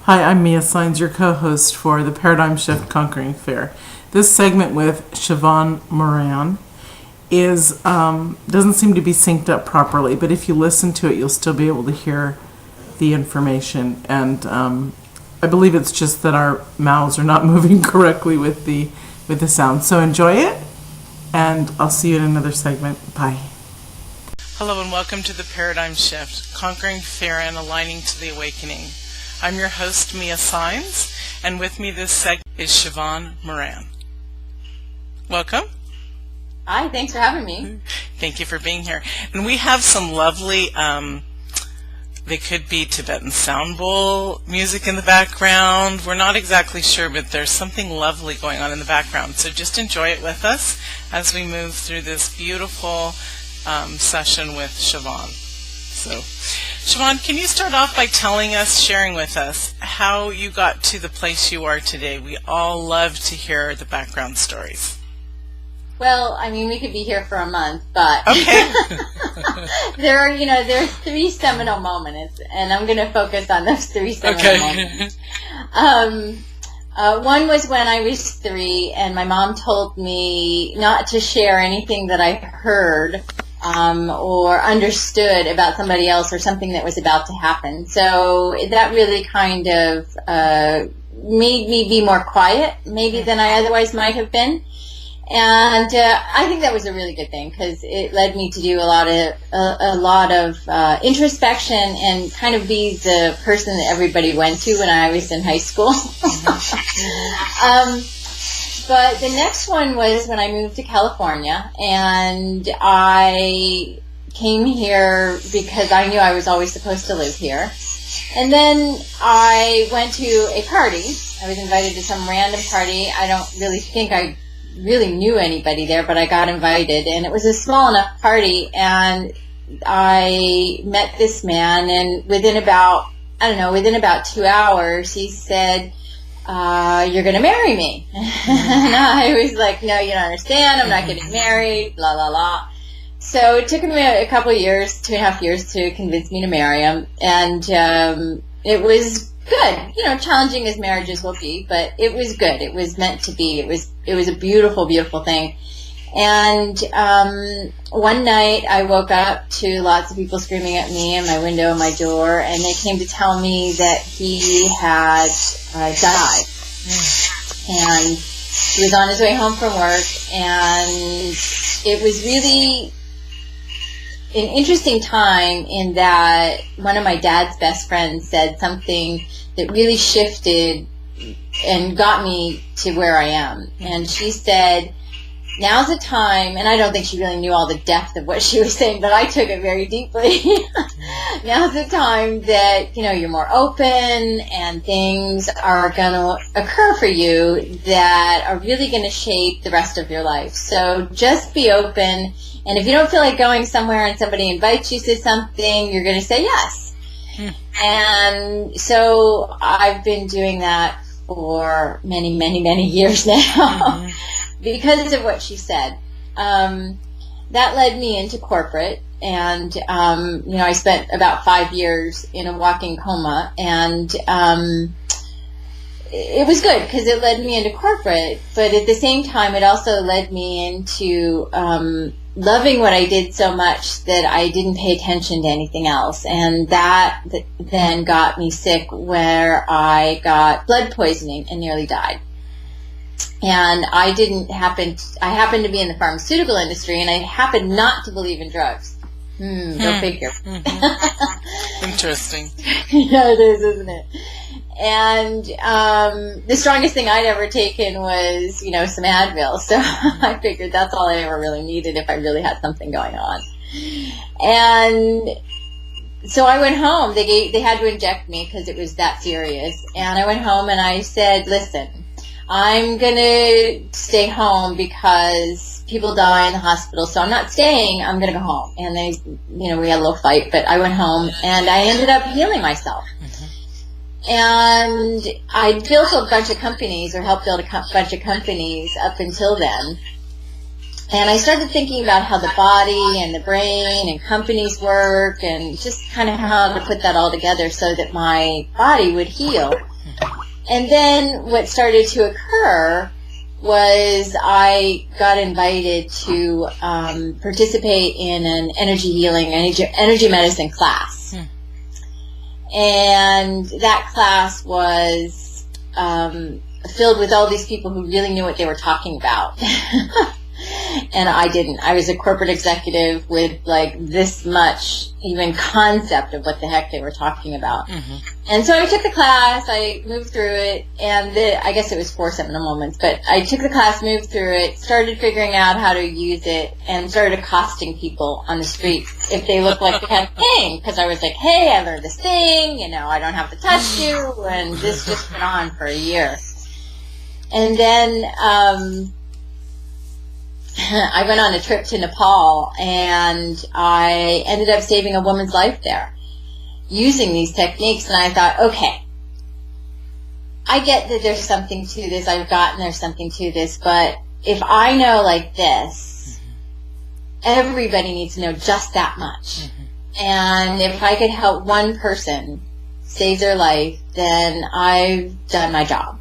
Hi, I'm Mia Saenz, your co-host for the Paradigm Shift Conquering Fear. This segment with Sheevaun Moron is doesn't seem to be synced up properly, but if you listen to it, you'll still be able to hear the information. And I believe it's just that our mouths are not moving correctly with the sound. So enjoy it, and I'll see you in another segment. Bye. Hello, and welcome to the Paradigm Shift, Conquering Fear and Aligning to the Awakening. I'm your host, Mia Saenz, and with me this segment is Sheevaun Moron. Welcome. Hi, thanks for having me. Thank you for being here. And we have some lovely, they could be Tibetan sound bowl music in the background. We're not exactly sure, but there's something lovely going on in the background. So just enjoy it with us as we move through this beautiful session with Sheevaun. So, Sheevaun, can you start off by telling us, sharing with us, how you got to the place you are today? We all love to hear the background stories. Well, I mean, we could be here for a month, but okay. there are three seminal moments, and I'm going to focus on those three seminal moments. One was when I was 3, and my mom told me not to share anything that I heard or understood about somebody else or something that was about to happen. So that really kind of made me be more quiet, maybe, than I otherwise might have been. And I think that was a really good thing, because it led me to do a lot of introspection and kind of be the person that everybody went to when I was in high school. But the next one was when I moved to California, and I came here because I knew I was always supposed to live here. And then I went to a party. I was invited to some random party. I don't really think I really knew anybody there, but I got invited, and it was a small enough party, and I met this man, and within about 2 hours, he said, you're going to marry me. And I was like, no, you don't understand. I'm not getting married, blah, blah, blah. So it took him a couple of years, 2.5 years, to convince me to marry him. And it was good. Challenging as marriages will be, but it was good. It was meant to be. It was a beautiful, beautiful thing. And one night I woke up to lots of people screaming at me in my window and my door, and they came to tell me that he had died. And he was on his way home from work, and it was really an interesting time in that one of my dad's best friends said something that really shifted and got me to where I am. And she said, now's the time, and I don't think she really knew all the depth of what she was saying, but I took it very deeply. Now's the time that, you're more open, and things are going to occur for you that are really going to shape the rest of your life. So just be open, and if you don't feel like going somewhere and somebody invites you to something, you're going to say yes. And so I've been doing that for many, many, many years now. Because of what she said. That led me into corporate, and I spent about 5 years in a walking coma, and it was good because it led me into corporate, but at the same time it also led me into loving what I did so much that I didn't pay attention to anything else, and that then got me sick, where I got blood poisoning and nearly died. And I happened to be in the pharmaceutical industry, and I happened not to believe in drugs. Go figure. Interesting. Yeah, it is, isn't it? And the strongest thing I'd ever taken was, some Advil. So I figured that's all I ever really needed if I really had something going on. And so I went home. They had to inject me because it was that serious. And I went home and I said, listen, I'm going to stay home because people die in the hospital, so I'm not staying. I'm going to go home. And they, we had a little fight, but I went home, and I ended up healing myself. And I built a bunch of companies, or helped build a bunch of companies up until then. And I started thinking about how the body and the brain and companies work, and just kind of how to put that all together so that my body would heal. And then what started to occur was I got invited to participate in an energy healing, energy medicine class. And that class was filled with all these people who really knew what they were talking about. And I didn't. I was a corporate executive with like this much even concept of what the heck they were talking about. And so I took the class, I moved through it, and I guess it was 4 seminal moments, but I took the class, moved through it, started figuring out how to use it, and started accosting people on the street if they looked like they had a thing, because I was like, hey, I learned this thing, you know, I don't have to touch you, and this just went on for a year. And then I went on a trip to Nepal, and I ended up saving a woman's life there using these techniques. And I thought, okay, I get that there's something to this. I've gotten there's something to this. But if I know like this, everybody needs to know just that much. And if I could help one person save their life, then I've done my job.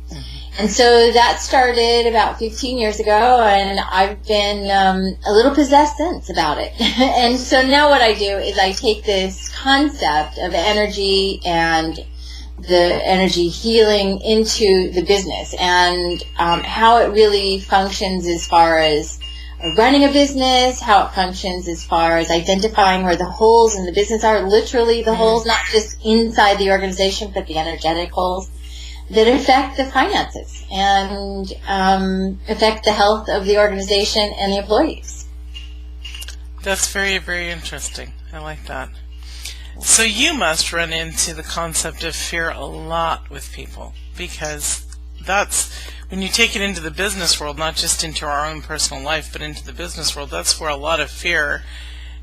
And so that started about 15 years ago, and I've been a little possessed since about it. And so now what I do is I take this concept of energy and the energy healing into the business, and how it really functions as far as running a business, how it functions as far as identifying where the holes in the business are, literally the holes, not just inside the organization, but the energetic holes that affect the finances and affect the health of the organization and the employees. That's very, very interesting. I like that. So you must run into the concept of fear a lot with people, because that's, when you take it into the business world, not just into our own personal life, but into the business world, that's where a lot of fear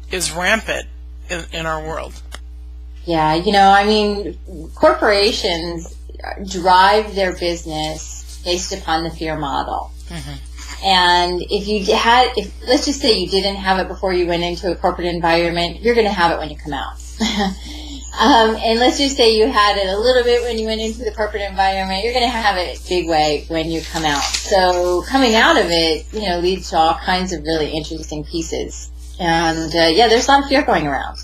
is rampant in our world. Yeah, you know, I mean, corporations drive their business based upon the fear model. And if let's just say you didn't have it before you went into a corporate environment, you're going to have it when you come out. And let's just say you had it a little bit when you went into the corporate environment, you're going to have it big way when you come out. So coming out of it, you know, leads to all kinds of really interesting pieces. And yeah, there's a lot of fear going around.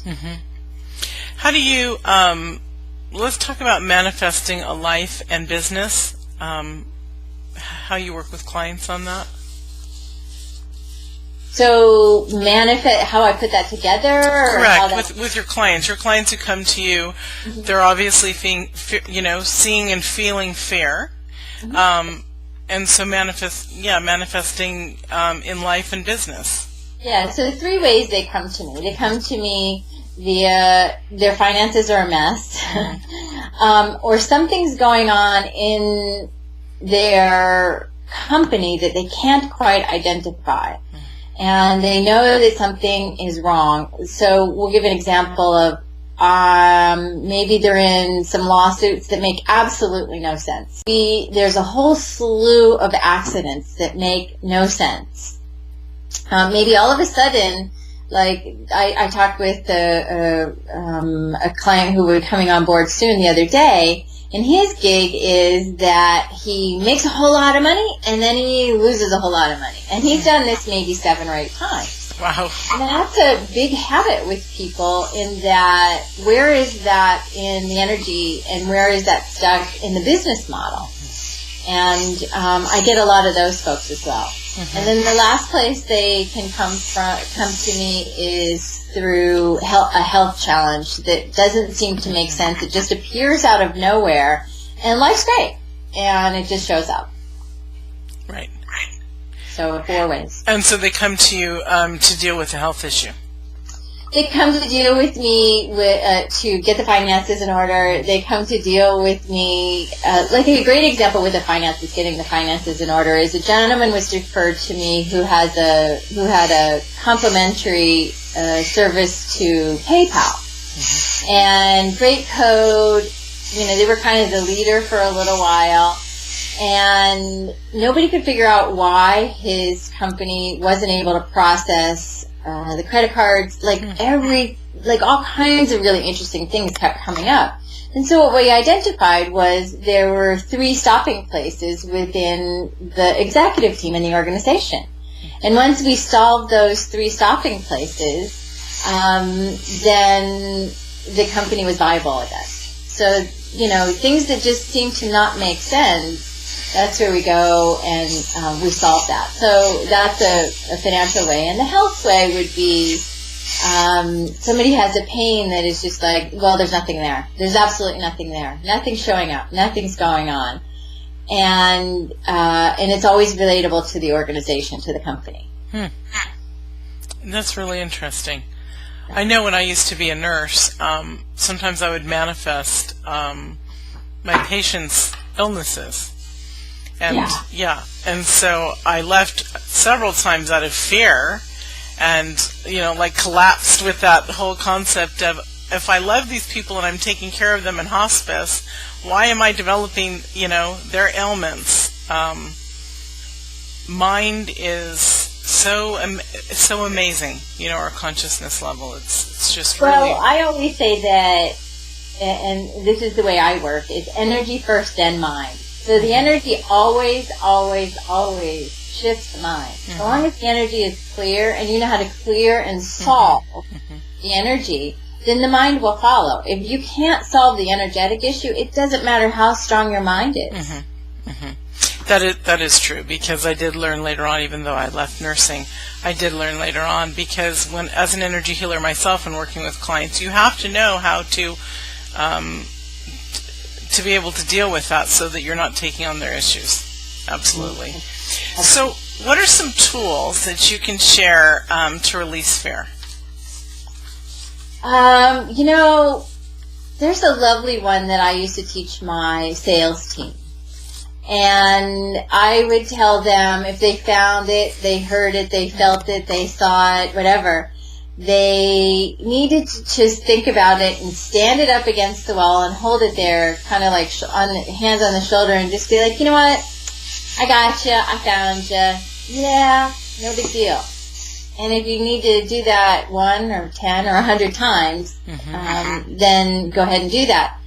How do you let's talk about manifesting a life and business, how you work with clients on that. So how I put that together? Or correct, with your clients. Your clients who come to you, they're obviously seeing and feeling fear. And so manifesting in life and business. Yeah, so 3 ways they come to me. They come to me via their finances are a mess, or something's going on in their company that they can't quite identify, and they know that something is wrong. So we'll give an example of maybe they're in some lawsuits that make absolutely no sense. There's a whole slew of accidents that make no sense. Maybe all of a sudden, like I talked with a client who was coming on board soon the other day, and his gig is that he makes a whole lot of money and then he loses a whole lot of money. And he's done this maybe 7 or 8 times. Wow. And that's a big habit with people, in that where is that in the energy and where is that stuck in the business model? And I get a lot of those folks as well. And then the last place they can come to me is through a health challenge that doesn't seem to make sense. It just appears out of nowhere, and life's great, and it just shows up. Right. So 4 ways. And so they come to you to deal with a health issue. They come to deal with me to get the finances in order. They come to deal with me, like a great example with the finances, getting the finances in order, is a gentleman was referred to me who had a complimentary service to PayPal. And great code, you know, they were kind of the leader for a little while. And nobody could figure out why his company wasn't able to process the credit cards, like all kinds of really interesting things kept coming up. And so what we identified was there were 3 stopping places within the executive team in the organization. And once we solved those 3 stopping places, then the company was viable again. So, things that just seem to not make sense, that's where we go and we solve that. So that's a financial way. And the health way would be somebody has a pain that is just like, well, there's nothing there. There's absolutely nothing there. Nothing's showing up. Nothing's going on. And it's always relatable to the organization, to the company. That's really interesting. I know when I used to be a nurse, sometimes I would manifest my patients' illnesses. And and so I left several times out of fear and, collapsed with that whole concept of, if I love these people and I'm taking care of them in hospice, why am I developing, their ailments? Mind is so amazing, our consciousness level. It's just really... Well, I always say that, and this is the way I work, is energy first, then mind. So the energy always, always, always shifts the mind. As long as the energy is clear and you know how to clear and solve the energy, then the mind will follow. If you can't solve the energetic issue, it doesn't matter how strong your mind is. That is true, because I did learn later on, even though I left nursing, I did learn later on, because as an energy healer myself and working with clients, you have to know how to be able to deal with that so that you're not taking on their issues. Absolutely. So what are some tools that you can share to release fear? There's a lovely one that I used to teach my sales team. And I would tell them if they found it, they heard it, they felt it, they saw it, whatever, they needed to just think about it and stand it up against the wall and hold it there, kind of like hands on the shoulder, and just be like, you know what, I got you, I found you, yeah, no big deal. And if you need to do that 1 or 10 or 100 times, then go ahead and do that.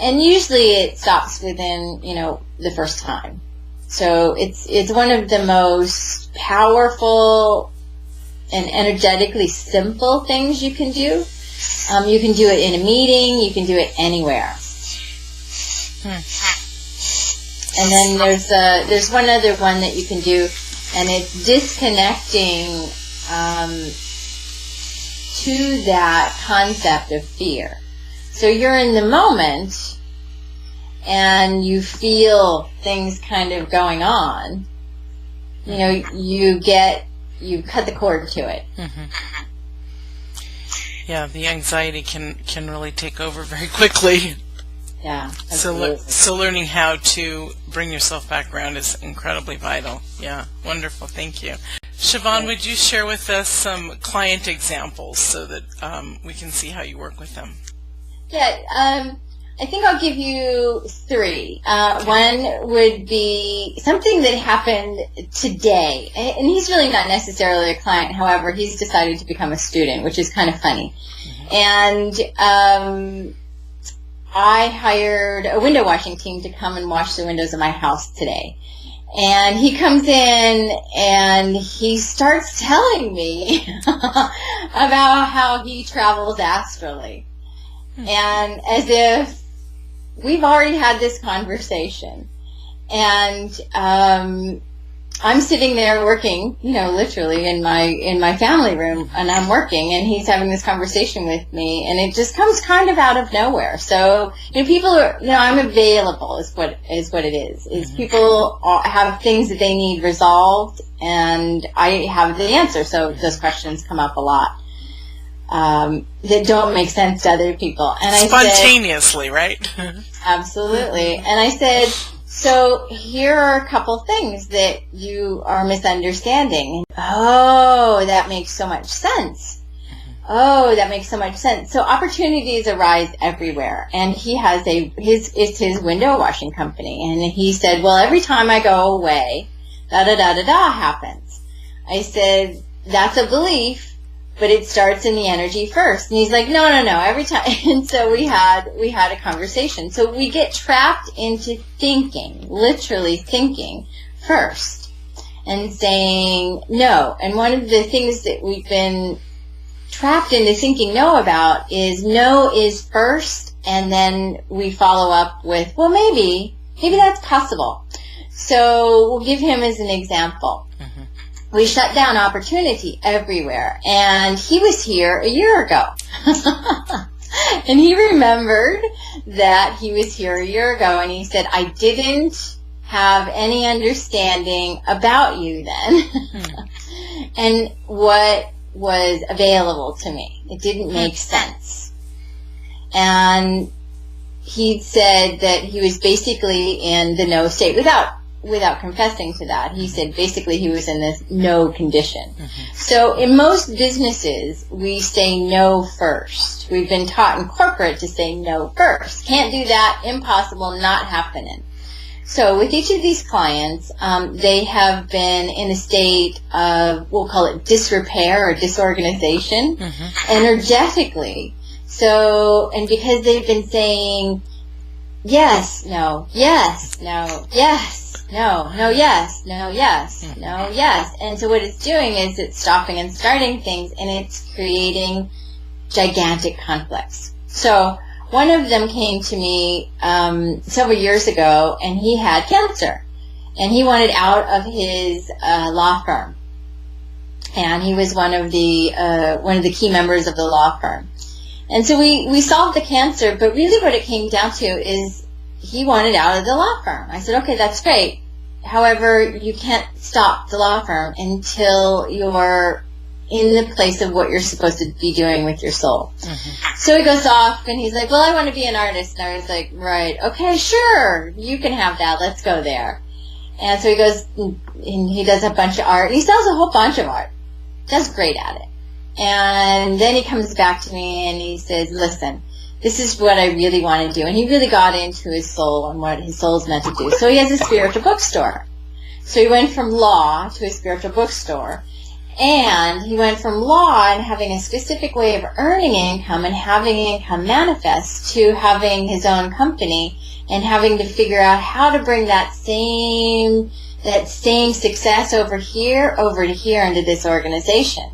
And usually it stops within, the first time. So it's one of the most powerful and energetically simple things you can do. You can do it in a meeting. You can do it anywhere. And then there's one other one that you can do, and it's disconnecting to that concept of fear. So you're in the moment, and you feel things kind of going on. You cut the cord to it. Yeah, the anxiety can really take over very quickly. Yeah. So learning how to bring yourself back around is incredibly vital. Yeah, wonderful. Thank you. Sheevaun, would you share with us some client examples so that we can see how you work with them? Yeah, I think I'll give you 3. One would be something that happened today, and he's really not necessarily a client. However, he's decided to become a student, which is kind of funny. And I hired a window washing team to come and wash the windows of my house today. And he comes in and he starts telling me about how he travels astrally. And as if we've already had this conversation. And I'm sitting there working, literally in my family room, and I'm working, and he's having this conversation with me, and it just comes kind of out of nowhere. So, people are, I'm available is what it is. Is people have things that they need resolved, and I have the answer. So those questions come up a lot. That don't make sense to other people. And spontaneously, right? Absolutely. And I said, so here are a couple things that you are misunderstanding. Oh, that makes so much sense. Oh, that makes so much sense. So opportunities arise everywhere. And he has it's his window washing company. And he said, well, every time I go away, da-da-da-da-da happens. I said, that's a belief. but it starts in the energy first. And he's like, no, every time. And so we had a conversation. So we get trapped into thinking, literally thinking first and saying no. And one of the things that we've been trapped into thinking no about is no is first, and then we follow up with, well, maybe that's possible. So we'll give him as an example. We shut down opportunity everywhere, and he was here a year ago. And he remembered that he was here a year ago, and he said, I didn't have any understanding about you then. And what was available to me. It didn't make sense. And he said that he was basically in the no state without confessing to that. He said basically he was in this no condition. So in most businesses, we say no first. We've been taught in corporate to say no first. Can't do that, impossible, not happening. So with each of these clients, they have been in a state of, we'll call it disrepair or disorganization, energetically. So, and because they've been saying yes, no, yes, no, yes, no, no, yes, no, yes, no, yes. And so what it's doing is it's stopping and starting things, and it's creating gigantic conflicts. So one of them came to me several years ago, and he had cancer, and he wanted out of his law firm, and he was one of the key members of the law firm. And so we solved the cancer, but really what it came down to is he wanted out of the law firm. I said, okay, that's great. However, you can't stop the law firm until you're in the place of what you're supposed to be doing with your soul. So he goes off and he's like, well, I want to be an artist. And I was like, right, okay, sure, you can have that. Let's go there. And so he goes and he does a bunch of art. He sells a whole bunch of art. Does great at it. And then he comes back to me and he says, listen, this is what I really want to do. And he really got into his soul and what his soul's meant to do. So he has a spiritual bookstore. So he went from law to a spiritual bookstore. And he went from law and having a specific way of earning income and having income manifest to having his own company and having to figure out how to bring that same success over to here into this organization.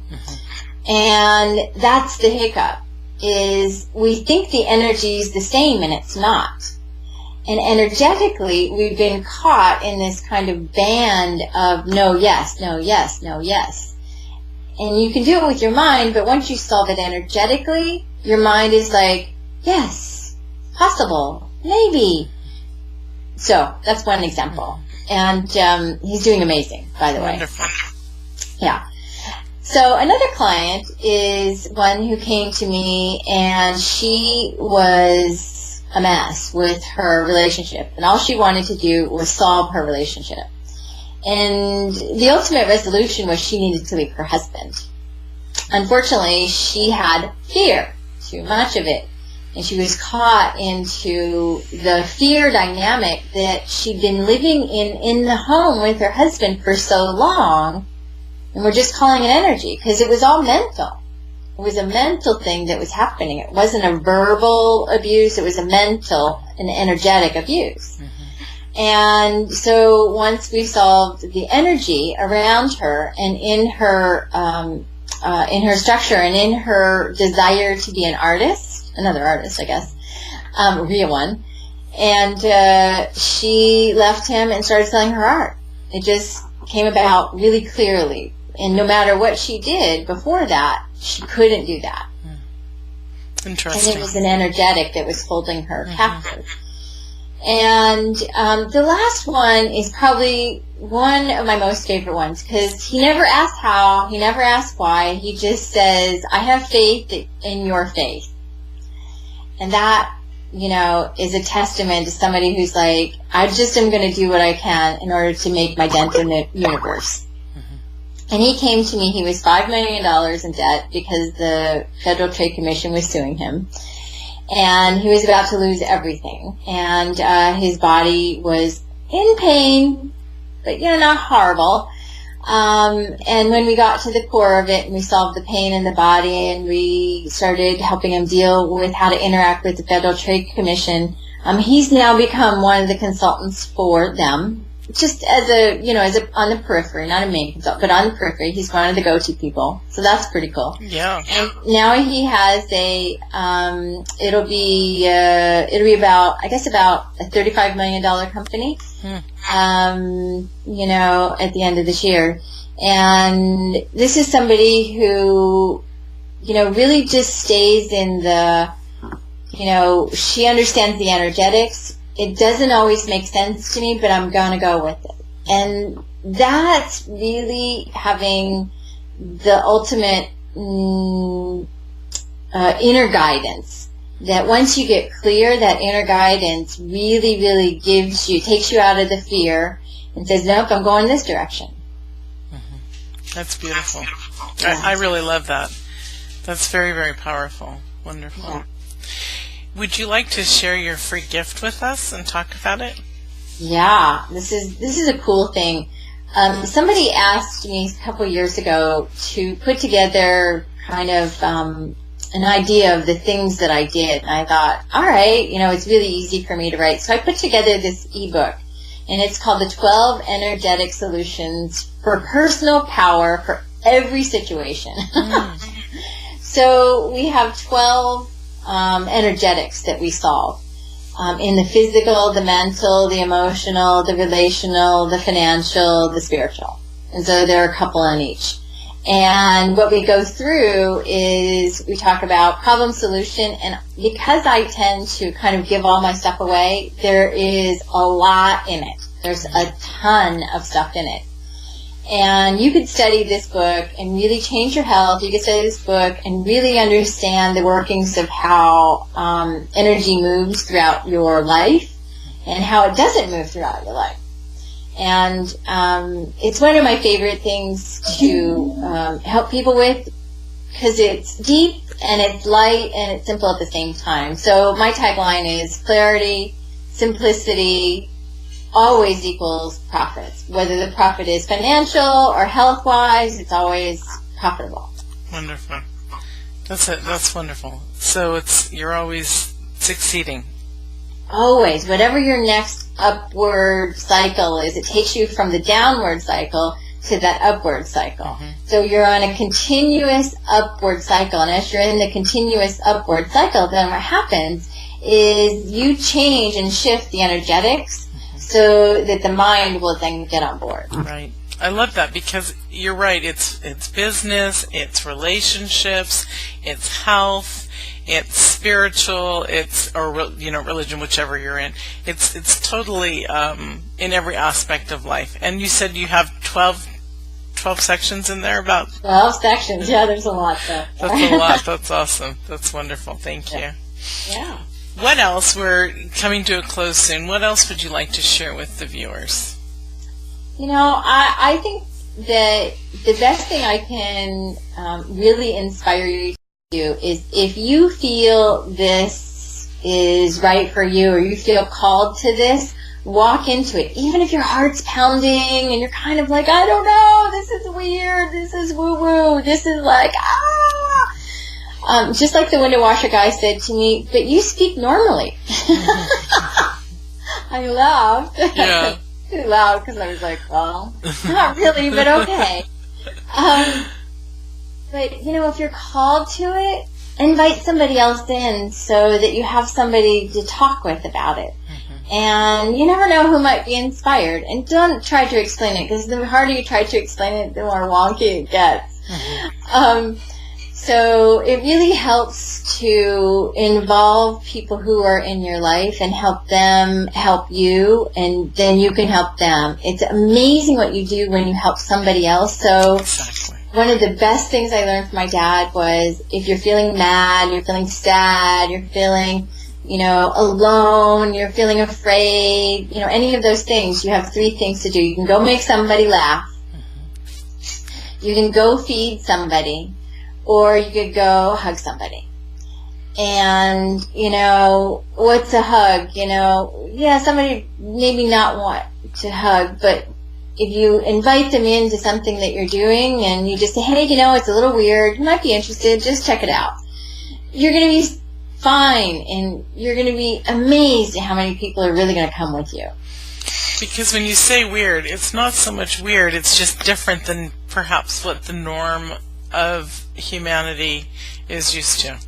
And that's the hiccup, is we think the energy is the same and it's not. And energetically, we've been caught in this kind of band of no, yes, no, yes, no, yes. And you can do it with your mind, but once you solve it energetically, your mind is like, yes, possible, maybe. So that's one example. And he's doing amazing, by the way. Wonderful. Yeah. So another client is one who came to me, and she was a mess with her relationship. And all she wanted to do was solve her relationship. And the ultimate resolution was she needed to leave her husband. Unfortunately, she had fear, too much of it. And she was caught into the fear dynamic that she'd been living in the home with her husband for so long. And we're just calling it energy because it was all mental. It was a mental thing that was happening. It wasn't a verbal abuse. It was a mental and energetic abuse. And so once we solved the energy around her and in her structure and in her desire to be an artist, another artist, I guess, a real one, and she left him and started selling her art. It just came about really clearly. And no matter what she did before that, she couldn't do that. Interesting. And it was an energetic that was holding her captive. And the last one is probably one of my most favorite ones because he never asked how, he never asked why. He just says, I have faith in your faith. And that, is a testament to somebody who's like, I just am going to do what I can in order to make my dent in the universe. And he came to me, he was $5 million in debt because the Federal Trade Commission was suing him. And he was about to lose everything. And his body was in pain, but not horrible. And when we got to the core of it and we solved the pain in the body and we started helping him deal with how to interact with the Federal Trade Commission, he's now become one of the consultants for them, just as on the periphery, not a main consultant, but on the periphery. He's one of the go-to people. So that's pretty cool. Yeah. And now he has it'll be about a $35 million company. At the end of this year. And this is somebody who, really just stays in the, she understands the energetics. It doesn't always make sense to me, but I'm going to go with it. And that's really having the ultimate inner guidance. That once you get clear, that inner guidance really, really takes you out of the fear and says, nope, I'm going this direction. That's beautiful. I really love that. That's very, very powerful. Wonderful. Yeah. Would you like to share your free gift with us and talk about it? Yeah, this is a cool thing. Somebody asked me a couple years ago to put together kind of an idea of the things that I did. And I thought, all right, it's really easy for me to write. So I put together this ebook, and it's called The 12 Energetic Solutions for Personal Power for Every Situation. So we have 12 energetics that we solve in the physical, the mental, the emotional, the relational, the financial, the spiritual. And so there are a couple on each. And what we go through is we talk about problem solution, and because I tend to kind of give all my stuff away, there is a lot in it. There's a ton of stuff in it. And you could study this book and really change your health. You could study this book and really understand the workings of how energy moves throughout your life and how it doesn't move throughout your life. And it's one of my favorite things to help people with because it's deep and it's light and it's simple at the same time. So my tagline is clarity, simplicity, always equals profits. Whether the profit is financial or health-wise, it's always profitable. Wonderful. That's it. That's wonderful. So you're always succeeding. Always. Whatever your next upward cycle is, it takes you from the downward cycle to that upward cycle. Mm-hmm. So you're on a continuous upward cycle. And as you're in the continuous upward cycle, then what happens is you change and shift the energetics so that the mind will then get on board. Right. I love that because you're right. It's business, it's relationships, it's health, it's spiritual, religion, whichever you're in. It's totally in every aspect of life. And you said you have 12 sections in there about 12 sections. Yeah, there's a lot there. That's a lot. That's awesome. That's wonderful. Thank you. Yeah. What else? We're coming to a close soon. What else would you like to share with the viewers? I think that the best thing I can really inspire you to do is if you feel this is right for you or you feel called to this, walk into it. Even if your heart's pounding and you're kind of like, I don't know, this is weird, this is woo-woo, this is like, just like the window washer guy said to me, but you speak normally. I laughed. Yeah. Too loud because I was like, well, not really, but okay. But, if you're called to it, invite somebody else in so that you have somebody to talk with about it. Mm-hmm. And you never know who might be inspired. And don't try to explain it because the harder you try to explain it, the more wonky it gets. Mm-hmm. So it really helps to involve people who are in your life and help them help you, and then you can help them. It's amazing what you do when you help somebody else. So one of the best things I learned from my dad was if you're feeling mad, you're feeling sad, you're feeling, alone, you're feeling afraid, any of those things, you have 3 things to do. You can go make somebody laugh. You can go feed somebody. Or you could go hug somebody. And, what's a hug? Somebody maybe not want to hug, but if you invite them into something that you're doing and you just say, hey, it's a little weird, you might be interested, just check it out, you're going to be fine, and you're going to be amazed at how many people are really going to come with you. Because when you say weird, it's not so much weird, it's just different than perhaps what the norm of humanity is used to.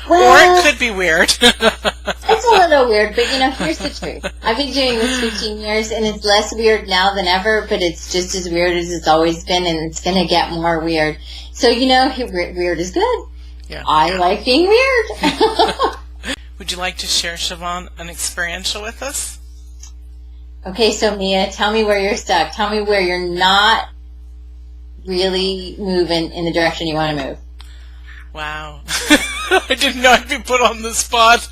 Well, or it could be weird. It's a little weird, but here's the truth. I've been doing this 15 years, and it's less weird now than ever, but it's just as weird as it's always been, and it's going to get more weird. So, weird is good. Yeah. I like being weird. Would you like to share, Sheevaun, an experiential with us? Okay, so Mia, tell me where you're stuck. Tell me where you're not really moving in the direction you want to move. Wow. I didn't know I'd be put on the spot.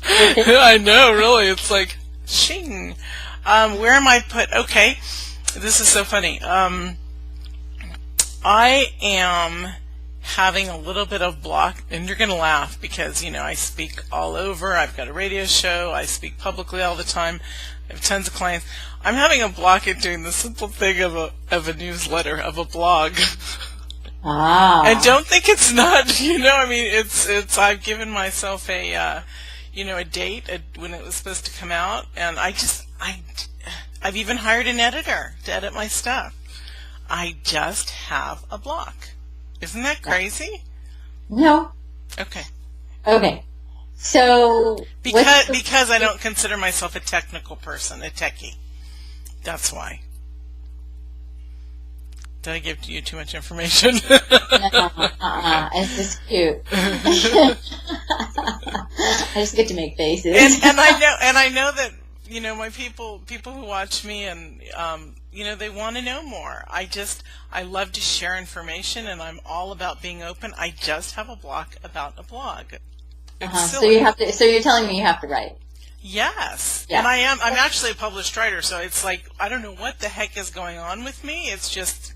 I know, really. It's like, shing. Where am I put? Okay. This is so funny. I am having a little bit of block, and you're going to laugh because, I speak all over. I've got a radio show. I speak publicly all the time. I have tons of clients. I'm having a block at doing the simple thing of a newsletter, of a blog. And don't think it's not, it's I've given myself a date when it was supposed to come out, and I've even hired an editor to edit my stuff. I just have a block. Isn't that crazy? No. Okay. So because I don't consider myself a technical person, a techie. That's why. Did I give you too much information? No, it's just cute. I just get to make faces. And I know that my people who watch me, and they want to know more. I love to share information, and I'm all about being open. I just have a block about a blog. So you're telling me you have to write. Yes. Yeah. And I'm actually a published writer, so it's like I don't know what the heck is going on with me. It's just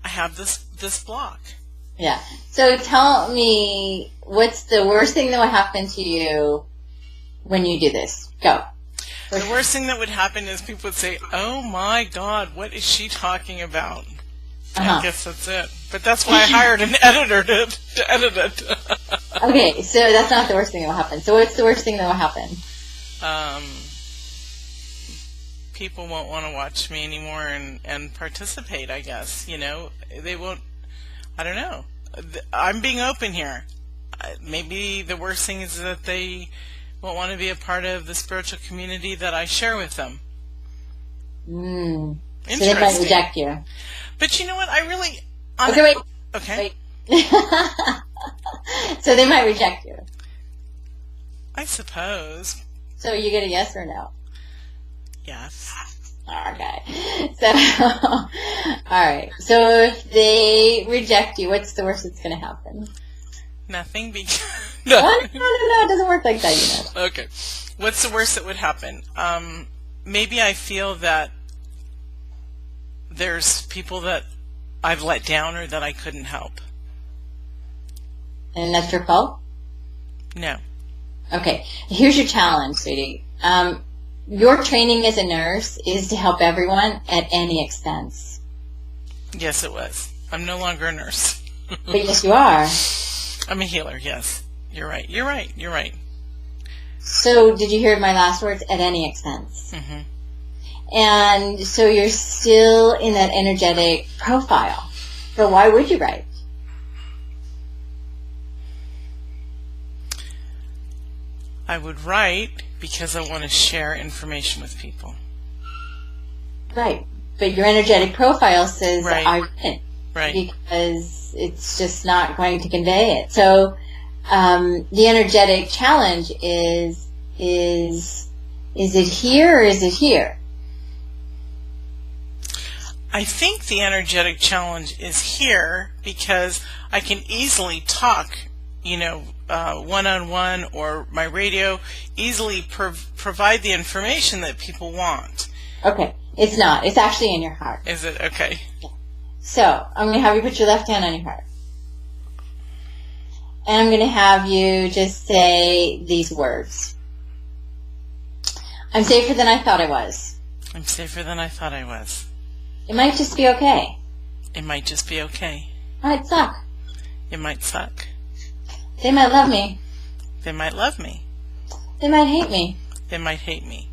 I have this block. Yeah. So tell me, what's the worst thing that would happen to you when you do this? Go. The worst thing that would happen is people would say, "Oh my God, what is she talking about?" I guess that's it. But that's why I hired an editor to edit it. Okay, so that's not the worst thing that will happen. So what's the worst thing that will happen? People won't want to watch me anymore and participate, I guess. They won't, I don't know. I'm being open here. Maybe the worst thing is that they won't want to be a part of the spiritual community that I share with them. So they might reject you. But you know what? Okay, wait. Okay. Wait. So they might reject you. I suppose. So you get a yes or no? Yes. Okay. So, all right. So if they reject you, what's the worst that's going to happen? Nothing. No. No. It doesn't work like that, Okay. What's the worst that would happen? Maybe I feel that there's people that I've let down or that I couldn't help. And that's your fault? No. Okay. Here's your challenge, sweetie. Your training as a nurse is to help everyone at any expense. Yes, it was. I'm no longer a nurse. But yes, you are. I'm a healer, yes. You're right. So did you hear my last words? At any expense. Mm-hmm. And so you're still in that energetic profile. So why would you write? I would write because I want to share information with people. Right. But your energetic profile says Right. I wouldn't. Right. Because it's just not going to convey it. So the energetic challenge is it here or is it here? I think the energetic challenge is here because I can easily talk, one-on-one or my radio, easily provide the information that people want. Okay. It's not. It's actually in your heart. Is it? Okay. Yeah. So I'm going to have you put your left hand on your heart. And I'm going to have you just say these words. I'm safer than I thought I was. I'm safer than I thought I was. It might just be okay. It might just be okay. It might suck. It might suck. They might love me. They might love me. They might hate me. They might hate me.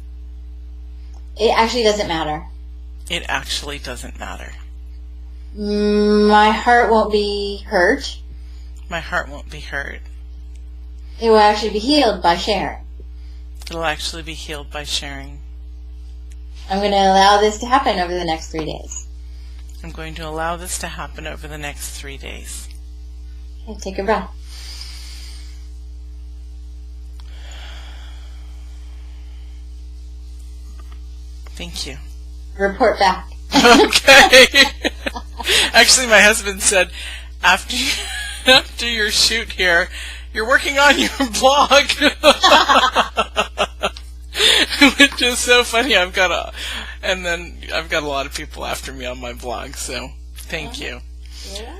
It actually doesn't matter. It actually doesn't matter. My heart won't be hurt. My heart won't be hurt. It will actually be healed by sharing. It'll actually be healed by sharing. I'm going to allow this to happen over the next 3 days. I'm going to allow this to happen over the next 3 days. Okay, take a breath. Thank you. Report back. Okay. Actually, my husband said, after your shoot here, you're working on your blog. Which is so funny. I've got a lot of people after me on my blog, so thank you. Yeah.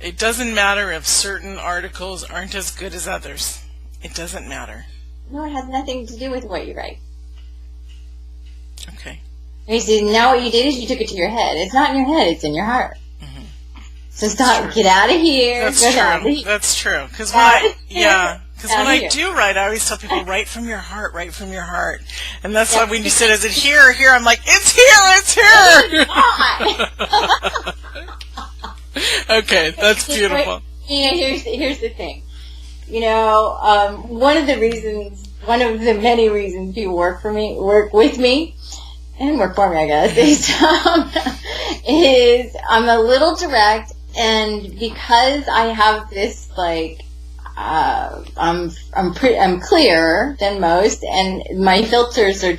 It doesn't matter if certain articles aren't as good as others. It doesn't matter. No, it has nothing to do with what you write. Okay. You see, now what you did is you took it to your head. It's not in your head, it's in your heart. Mm-hmm. So stop, get out of here. That's true. That's true. Because when I do write, I always tell people, write from your heart, write from your heart. And that's why when you said, is it here or here? I'm like, it's here, it's here. Okay, that's beautiful. Yeah, here's the thing. You know, one of the many reasons people work with me, and work for me, I guess, is I'm a little direct, and because I have this, like, I'm clearer than most, and my filters are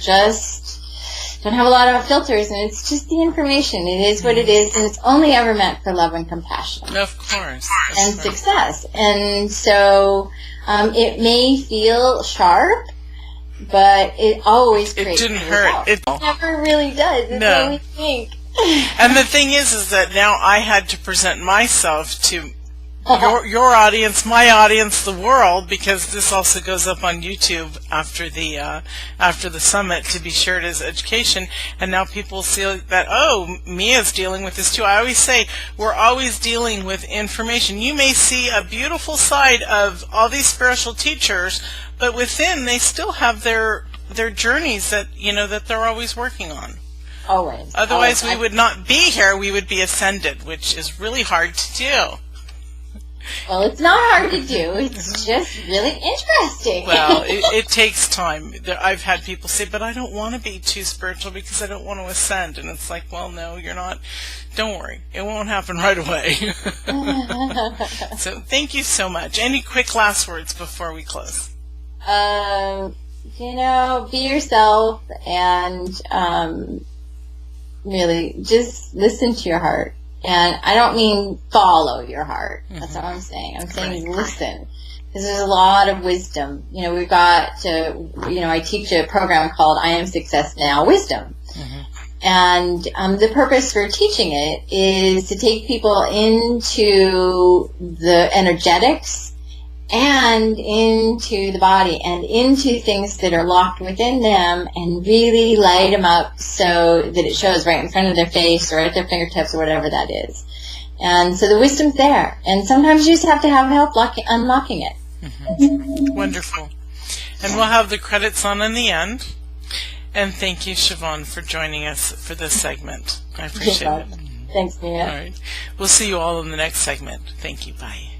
don't have a lot of filters, and it's just the information. It is what it is, and it's only ever meant for love and compassion. Of course. And success. And so it may feel sharp, but it always creates It didn't hurt. It never really does. It's what we think. And the thing is that now I had to present myself to your audience, my audience, the world, because this also goes up on YouTube after the summit to be shared as education, and now people see that, oh, Mia's dealing with this too. I always say we're always dealing with information. You may see a beautiful side of all these spiritual teachers, but within they still have their journeys that that they're always working on. Always. Otherwise, we would not be here. We would be ascended, which is really hard to do. Well, it's not hard to do. It's just really interesting. Well, it takes time. I've had people say, but I don't want to be too spiritual because I don't want to ascend. And it's like, well, no, you're not. Don't worry. It won't happen right away. So thank you so much. Any quick last words before we close? Be yourself and really just listen to your heart. And I don't mean follow your heart. That's what I'm saying. I'm saying listen. Because there's a lot of wisdom. We've got to, I teach a program called I Am Success Now Wisdom. And the purpose for teaching it is to take people into the energetics and into the body and into things that are locked within them and really light them up so that it shows right in front of their face or at their fingertips or whatever that is. And so the wisdom's there. And sometimes you just have to have help unlocking it. Wonderful. And we'll have the credits on in the end. And thank you, Sheevaun, for joining us for this segment. I appreciate it. Thanks, Mia. All right. We'll see you all in the next segment. Thank you. Bye.